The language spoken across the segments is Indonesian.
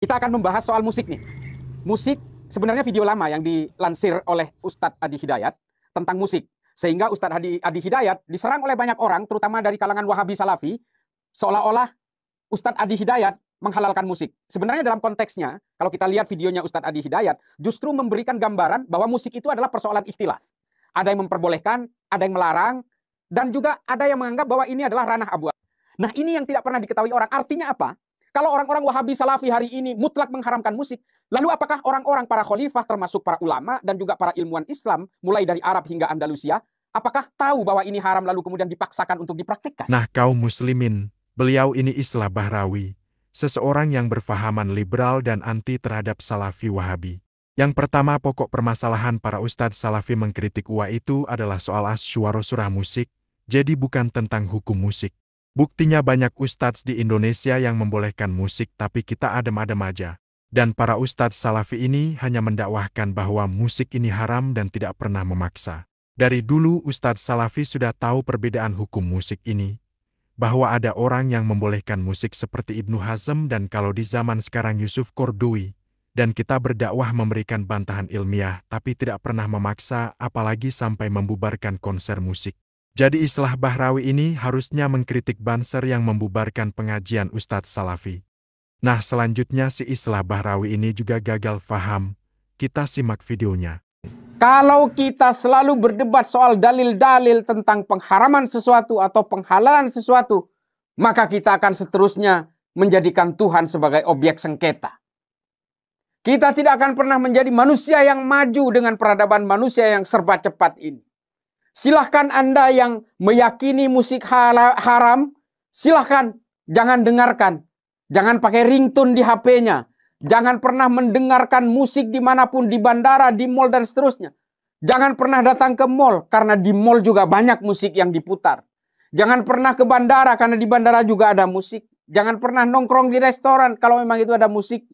Kita akan membahas soal musik nih. Musik sebenarnya video lama yang dilansir oleh Ustadz Adi Hidayat tentang musik. Sehingga Ustadz Adi Hidayat diserang oleh banyak orang, terutama dari kalangan Wahabi Salafi, seolah-olah Ustadz Adi Hidayat menghalalkan musik. Sebenarnya dalam konteksnya, kalau kita lihat videonya Ustadz Adi Hidayat, justru memberikan gambaran bahwa musik itu adalah persoalan ikhtilaf. Ada yang memperbolehkan, ada yang melarang, dan juga ada yang menganggap bahwa ini adalah ranah abu-abu. Nah, ini yang tidak pernah diketahui orang. Artinya apa? Kalau orang-orang Wahabi Salafi hari ini mutlak mengharamkan musik, lalu apakah orang-orang para khalifah termasuk para ulama dan juga para ilmuwan Islam mulai dari Arab hingga Andalusia, apakah tahu bahwa ini haram lalu kemudian dipaksakan untuk dipraktikkan? Nah, kaum muslimin, beliau ini Islah Bahrawi, seseorang yang berfahaman liberal dan anti terhadap Salafi Wahabi. Yang pertama, pokok permasalahan para ustadz Salafi mengkritik UA itu adalah soal asy'ara surah musik, jadi bukan tentang hukum musik. Buktinya banyak ustadz di Indonesia yang membolehkan musik tapi kita adem-adem aja. Dan para ustadz Salafi ini hanya mendakwahkan bahwa musik ini haram dan tidak pernah memaksa. Dari dulu ustadz Salafi sudah tahu perbedaan hukum musik ini. Bahwa ada orang yang membolehkan musik seperti Ibnu Hazm dan kalau di zaman sekarang Yusuf Qaradawi. Dan kita berdakwah memberikan bantahan ilmiah tapi tidak pernah memaksa apalagi sampai membubarkan konser musik. Jadi Islah Bahrawi ini harusnya mengkritik Banser yang membubarkan pengajian Ustadz Salafi. Nah, selanjutnya si Islah Bahrawi ini juga gagal faham. Kita simak videonya. Kalau kita selalu berdebat soal dalil-dalil tentang pengharaman sesuatu atau penghalalan sesuatu, maka kita akan seterusnya menjadikan Tuhan sebagai objek sengketa. Kita tidak akan pernah menjadi manusia yang maju dengan peradaban manusia yang serba cepat ini. Silahkan Anda yang meyakini musik haram, silahkan jangan dengarkan. Jangan pakai ringtone di HP-nya. Jangan pernah mendengarkan musik dimanapun, di bandara, di mall, dan seterusnya. Jangan pernah datang ke mall, karena di mall juga banyak musik yang diputar. Jangan pernah ke bandara, karena di bandara juga ada musik. Jangan pernah nongkrong di restoran, kalau memang itu ada musik.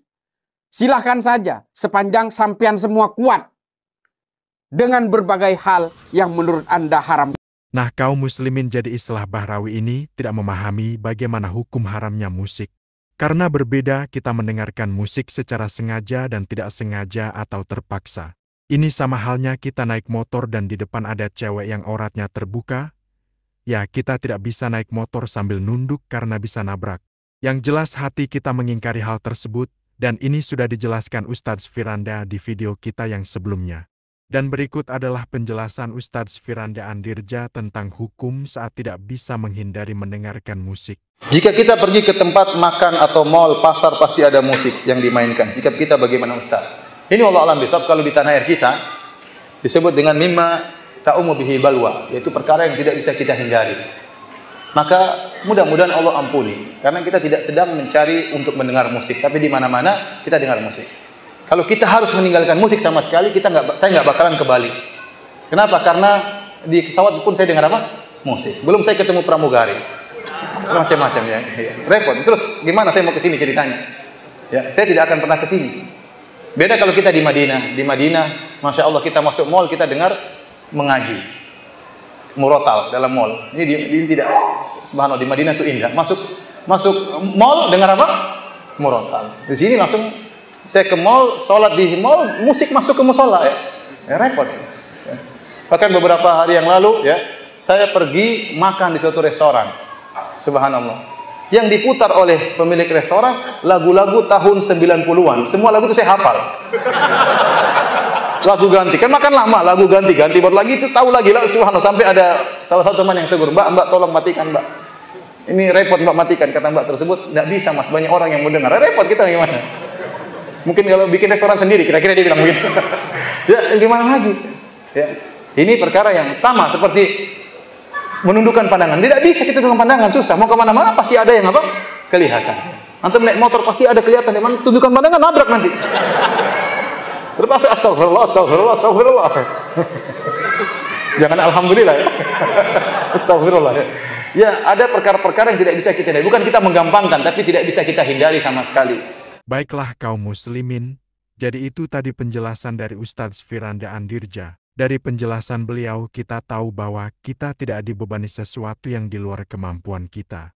Silahkan saja, sepanjang sampean semua kuat dengan berbagai hal yang menurut Anda haram. Nah, kaum muslimin, jadi Islah Bahrawi ini tidak memahami bagaimana hukum haramnya musik. Karena berbeda kita mendengarkan musik secara sengaja dan tidak sengaja atau terpaksa. Ini sama halnya kita naik motor dan di depan ada cewek yang auratnya terbuka. Ya, kita tidak bisa naik motor sambil nunduk karena bisa nabrak. Yang jelas hati kita mengingkari hal tersebut, dan ini sudah dijelaskan Ustadz Firanda di video kita yang sebelumnya. Dan berikut adalah penjelasan Ustadz Firanda Andirja tentang hukum saat tidak bisa menghindari mendengarkan musik. Jika kita pergi ke tempat makan atau mall, pasar, pasti ada musik yang dimainkan. Sikap kita bagaimana Ustaz? Ini Allah alam bisawab, kalau di tanah air kita disebut dengan mimma ta'umu bihi balwa, yaitu perkara yang tidak bisa kita hindari. Maka mudah-mudahan Allah ampuni, karena kita tidak sedang mencari untuk mendengar musik, tapi di mana-mana kita dengar musik. Kalau kita harus meninggalkan musik sama sekali, saya nggak bakalan ke Bali. Kenapa? Karena di pesawat pun saya dengar apa? Musik. Belum saya ketemu pramugari. Macam-macam ya. Repot. Terus gimana saya mau ke sini ceritanya? Ya, saya tidak akan pernah ke sini. Beda kalau kita di Madinah. Di Madinah, Masya Allah, kita masuk mall, kita dengar mengaji. Murotal dalam mall. Ini tidak, subhanallah, di Madinah itu indah. Masuk mall, dengar apa? Murotal. Di sini langsung saya ke mall, sholat di mall, musik masuk ke musola ya. Repot. Ya. Bahkan beberapa hari yang lalu ya, saya pergi makan di suatu restoran. Subhanallah. Yang diputar oleh pemilik restoran lagu-lagu tahun 90-an. Semua lagu itu saya hafal. Lagu ganti, kan makan lama, lagu ganti baru lagi itu tahu lagi lah. Subhanallah, sampai ada salah satu teman yang tegur, "Mbak, tolong matikan, Mbak. Ini repot Mbak matikan," kata Mbak tersebut. "Nggak bisa Mas, banyak orang yang mau dengar." Repot kita gimana? Mungkin kalau bikin restoran sendiri, kira-kira dia bilang begitu. Ya, gimana lagi? Ya. Ini perkara yang sama seperti menundukkan pandangan. Tidak bisa kita tundukkan pandangan, susah. Mau kemana-mana pasti ada yang apa? Kelihatan. Antum naik motor pasti ada kelihatan. Di mana tundukkan pandangan, nabrak nanti. Terus astagfirullah. Jangan alhamdulillah ya. Astagfirullah ya. Ya, ada perkara-perkara yang tidak bisa kita hindari. Bukan kita menggampangkan, tapi tidak bisa kita hindari sama sekali. Baiklah kaum muslimin, jadi itu tadi penjelasan dari Ustadz Firanda Andirja. Dari penjelasan beliau kita tahu bahwa kita tidak dibebani sesuatu yang di luar kemampuan kita.